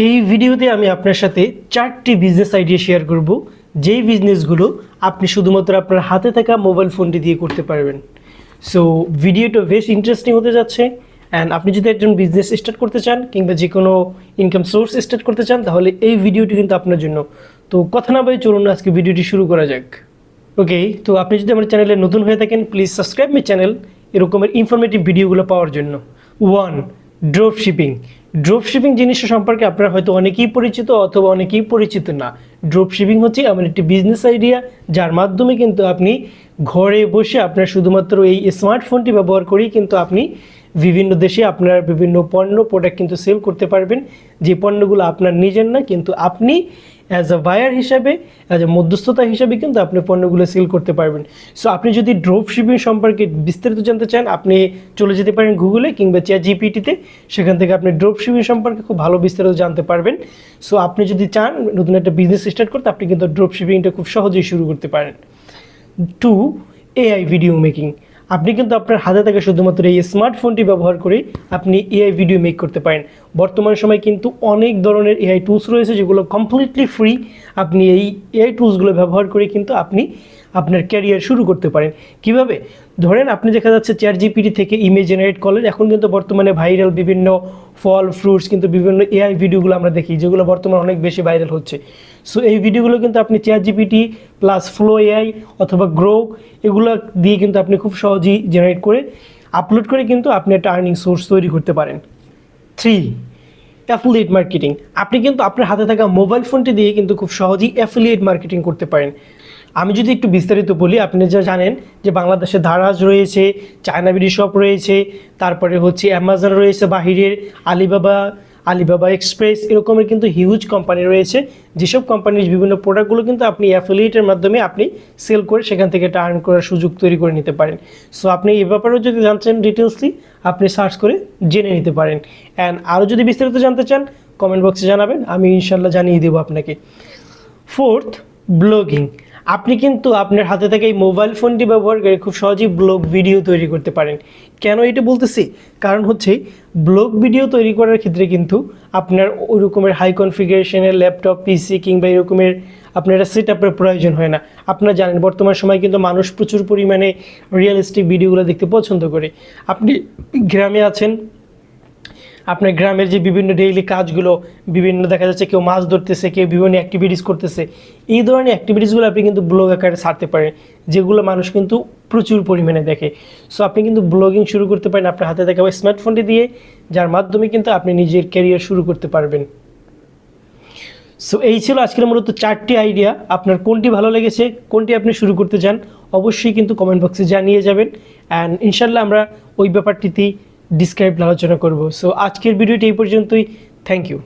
এই ভিডিওতে আমি আপনার সাথে 4টি বিজনেস আইডিয়া শেয়ার করব, যেই বিজনেসগুলো আপনি শুধুমাত্র আপনার হাতে থাকা মোবাইল ফোনটি দিয়ে করতে পারবেন। সো ভিডিওটা বেশ ইন্টারেস্টিং হতে যাচ্ছে। অ্যান্ড আপনি যদি একজন বিজনেস স্টার্ট করতে চান কিংবা যে কোনো ইনকাম সোর্স স্টার্ট করতে চান, তাহলে এই ভিডিওটি কিন্তু আপনার জন্য। তো কথা না বলে চলুন আজকে ভিডিওটি শুরু করা যাক। ওকে, তো আপনি যদি আমার চ্যানেলে নতুন হয়ে থাকেন, প্লিজ সাবস্ক্রাইব মাই চ্যানেল এরকমের ইনফরমেটিভ ভিডিওগুলো পাওয়ার জন্য। 1. Drop shipping. ড্রপ শিপিং জিনিসটা সম্পর্কে আপনারা হয়তো অনেকেই পরিচিত অথবা অনেকেই পরিচিত না। ড্রপ শিপিং হচ্ছে এমন একটি বিজনেস আইডিয়া যার মাধ্যমে কিন্তু আপনি ঘরে বসে আপনার শুধুমাত্র এই স্মার্টফোনটি ব্যবহার করেই কিন্তু আপনি বিভিন্ন দেশে আপনার বিভিন্ন প্রোডাক্ট কিন্তু সেল করতে পারবেন, যে পণ্যগুলো আপনার নিজের না, কিন্তু আপনি অ্যাজ আ বায়ার হিসাবে, অ্যাজ আ মধ্যস্থতা হিসাবে কিন্তু আপনি পণ্যগুলো সেল করতে পারবেন। সো আপনি যদি ড্রপ শিপিং সম্পর্কে বিস্তারিত জানতে চান, আপনি চলে যেতে পারেন গুগলে কিংবা ChatGPT-তে। সেখান থেকে আপনি ড্রপ শিপিং সম্পর্কে খুব ভালো বিস্তারিত জানতে পারবেন। সো আপনি যদি চান নতুন একটা বিজনেস স্টার্ট করতে, আপনি কিন্তু ড্রপ শিপিংটা খুব সহজেই শুরু করতে পারেন। 2. AI video making. আপনি কিন্তু আপনার হাতে থাকা শুধুমাত্র এই স্মার্টফোনটি ব্যবহার করে আপনি AI ভিডিও মেক করতে পারেন। বর্তমান সময় কিন্তু অনেক ধরনের AI টুলস রয়েছে যেগুলো কমপ্লিটলি ফ্রি। আপনি এই AI টুলসগুলো ব্যবহার করে কিন্তু আপনি আপনার ক্যারিয়ার শুরু করতে পারেন। কিভাবে? ধরেন আপনি দেখা যাচ্ছে ChatGPT থেকে ইমেজ জেনারেট করলেন। এখন কিন্তু বর্তমানে ভাইরাল বিভিন্ন ফল ফ্রুটস কিন্তু বিভিন্ন AI ভিডিওগুলো আমরা দেখি, যেগুলো বর্তমানে অনেক বেশি ভাইরাল হচ্ছে। সো এই ভিডিওগুলো কিন্তু আপনি ChatGPT প্লাস ফ্লো AI অথবা গ্রো এগুলো দিয়ে কিন্তু আপনি খুব সহজেই জেনারেট করে আপলোড করে কিন্তু আপনি একটা আর্নিং সোর্স তৈরি করতে পারেন। 3. Affiliate marketing. আপনি কিন্তু আপনার হাতে থাকা মোবাইল ফোনটি দিয়ে কিন্তু খুব সহজেই অ্যাফিলিয়েট মার্কেটিং করতে পারেন। আমি যদি একটু বিস্তারিত বলি, আপনি যা জানেন যে বাংলাদেশে দারাজ রয়েছে, চায়না বিডি শপ রয়েছে, তারপরে হচ্ছে অ্যামাজন রয়েছে বাহিরের, আলিবাবা এক্সপ্রেস, এরকমের কিন্তু হিউজ কোম্পানি রয়েছে। যেসব কোম্পানির বিভিন্ন প্রোডাক্টগুলো কিন্তু আপনি অ্যাফিলিয়েটের মাধ্যমে আপনি সেল করে সেখান থেকে একটা আর্ন করার সুযোগ তৈরি করে নিতে পারেন। সো আপনি এই ব্যাপারেও যদি জানছেন ডিটেলসলি, আপনি সার্চ করে জেনে নিতে পারেন। অ্যান্ড আরও যদি বিস্তারিত জানতে চান, কমেন্ট বক্সে জানাবেন, আমি ইনশাল্লাহ জানিয়ে দেবো আপনাকে। 4. ব্লগিং। আপনি কিন্তু আপনার হাতে থেকে এই মোবাইল ফোনটি ব্যবহার করে খুব সহজেই ব্লগ ভিডিও তৈরি করতে পারেন। কেন এটা বলতেছি? কারণ হচ্ছে ব্লগ ভিডিও তৈরি করার ক্ষেত্রে কিন্তু আপনার ওই রকমের হাই কনফিগারেশনের ল্যাপটপ, পিসি কিংবা এরকমের আপনার একটা সেট আপের প্রয়োজন হয় না। আপনারা জানেন বর্তমান সময় কিন্তু মানুষ প্রচুর পরিমাণে রিয়েলিস্টিক ভিডিওগুলো দেখতে পছন্দ করে। আপনি গ্রামে আছেন, আপনার গ্রামের যে বিভিন্ন ডেইলি কাজগুলো, বিভিন্ন দেখা যাচ্ছে কেউ মাছ ধরতেছে, কেউ বিভিন্ন অ্যাক্টিভিটিস করতেছে, এই ধরনের অ্যাক্টিভিটিসগুলো আপনি কিন্তু ব্লগ আকারে ছাড়তে পারেন, যেগুলো মানুষ কিন্তু প্রচুর পরিমাণে দেখে। সো আপনি কিন্তু ব্লগিং শুরু করতে পারেন আপনার হাতে থাকা স্মার্টফোনটি দিয়ে, যার মাধ্যমে কিন্তু আপনি নিজের ক্যারিয়ার শুরু করতে পারবেন। সো এই ছিল আজকের মূলত 4টি আইডিয়া। আপনার কোনটি ভালো লেগেছে, কোনটি আপনি শুরু করতে চান, অবশ্যই কিন্তু কমেন্ট বক্সে জানিয়ে যাবেন। অ্যান্ড ইনশাল্লাহ আমরা ওই ব্যাপারটিতেই ডিসক্রাইব আলোচনা করব। সো আজকের ভিডিওটি এই পর্যন্তই। Thank you.